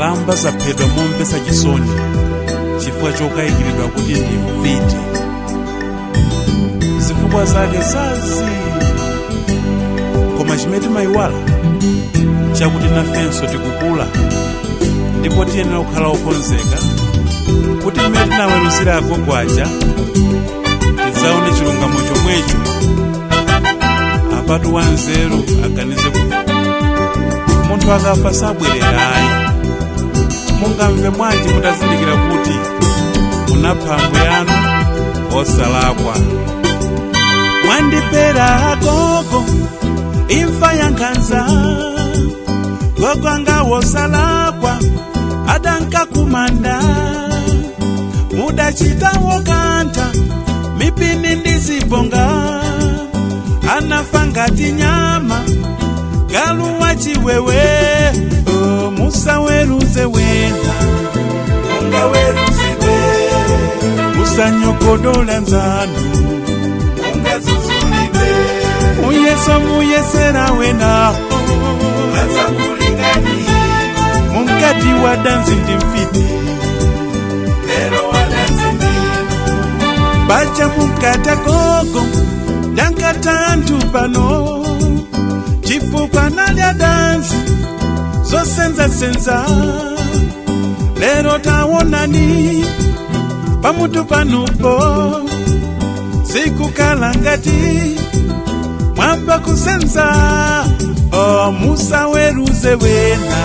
kalamba zaphedwa momvesa chisoni chifukwa chokayikiridwa kuti ndi mfiti. Zifukwa zake zazi, koma chimene timayiwala chakuti nafenso tikukula ndipo tiyenera kukhala okonzeka kuti mmene tinaweruzira agogo aja tidzaone chilungamo chomwecho. Apatu wanzeru aganize kuti munthu akafa sabwerera ayi. Mungamve bwanji mutazindikira kuti munapha ambu yanu osalakwa. Mwandipera agogo imfa ya nkhanza, gogo anga wosalakwa adanka kumanda. Mudachitawo kantha mipini ndizibonga, anafa ngati nyama galu wachiwewe. Musaweruze wena ungaweruzidwe, musanyogodola nzanu ungazuzulidwe. Muyeso muyesera wena azakulingani, mungati wadanzi ndi mfiti lero wadanzi ndinu. Bacha mukata gogo dankata antu pano chifukwa nalya danzi zosenza. Lero tawonani pamutu panupo, sikukala ngati mwamba kusenza. Musaweruze wena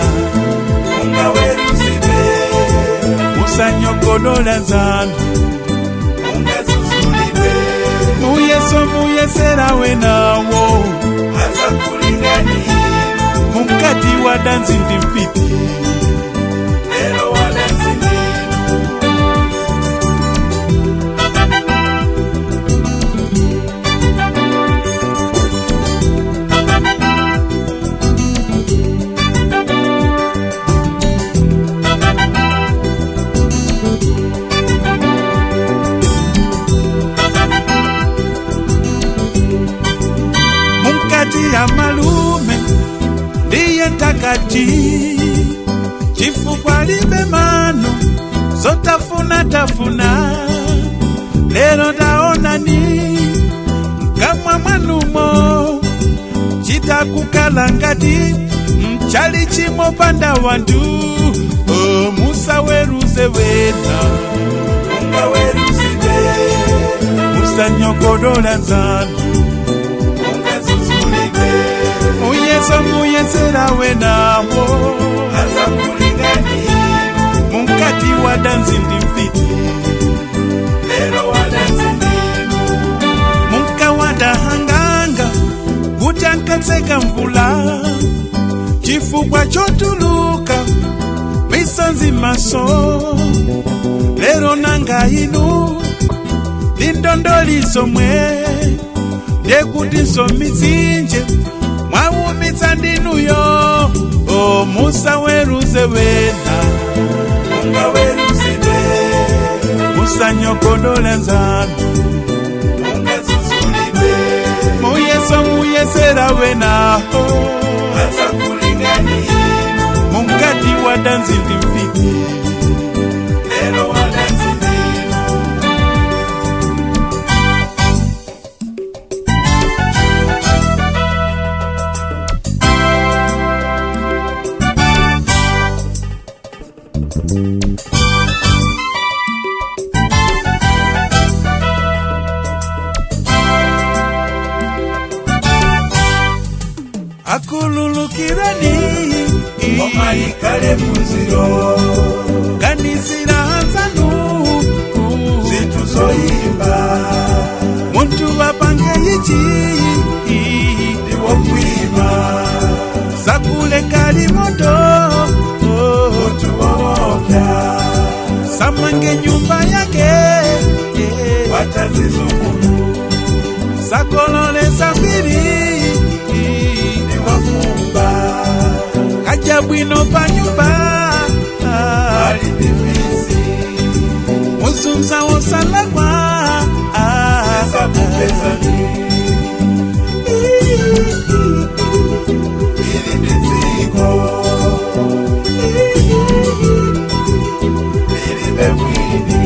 ungaweruzidwe, musanyogodola nzanu ungazuzulidwe. Muyeso muyesera wenawo azakulingani, mungati wadanzi ndi mfiti lero wadanzi ndinu. Mungati ya malume ndiye takati, chifukwa libe mano zotafuna. Lero taonani kamwa mwanumo, chitakukala ngati mchali chimopanda wantu. Musaweruze wena ungaweruzidwe, musanyogodola nzanu ungazuzulidwe. Muyeso muyesera wenawo azakulingani, mungati wadanzi ndi mfiti lero wadanzi ndinu. Munkawada hanganga kuti ankatseka mvula, chifukwa chotuluka misonzi maso. Lero nanga inu ndindondoli zomwe ndekuti nsomitsinje mwawumitsa ndinuyo. Musaweruze wena ungaweruzidwe, musanyogodola nzanu ungazuzulidwe. Muyeso muyesera wenawo azakulingani, mungati wadanzi ndi mfiti lero wadanzi ndinu. Akululukirani omayikale muziro, ganizira hanzanu zintu zoyimba. Muntu wapange ichi ndiwo kwima, sakule kali moto muntu wawopya. Samange nyumba yake watazizukulu, sakolole zambiri kaja bwino pa nyumba alidifisi. Musunza wosalakwa sabupezani ili niziko mwili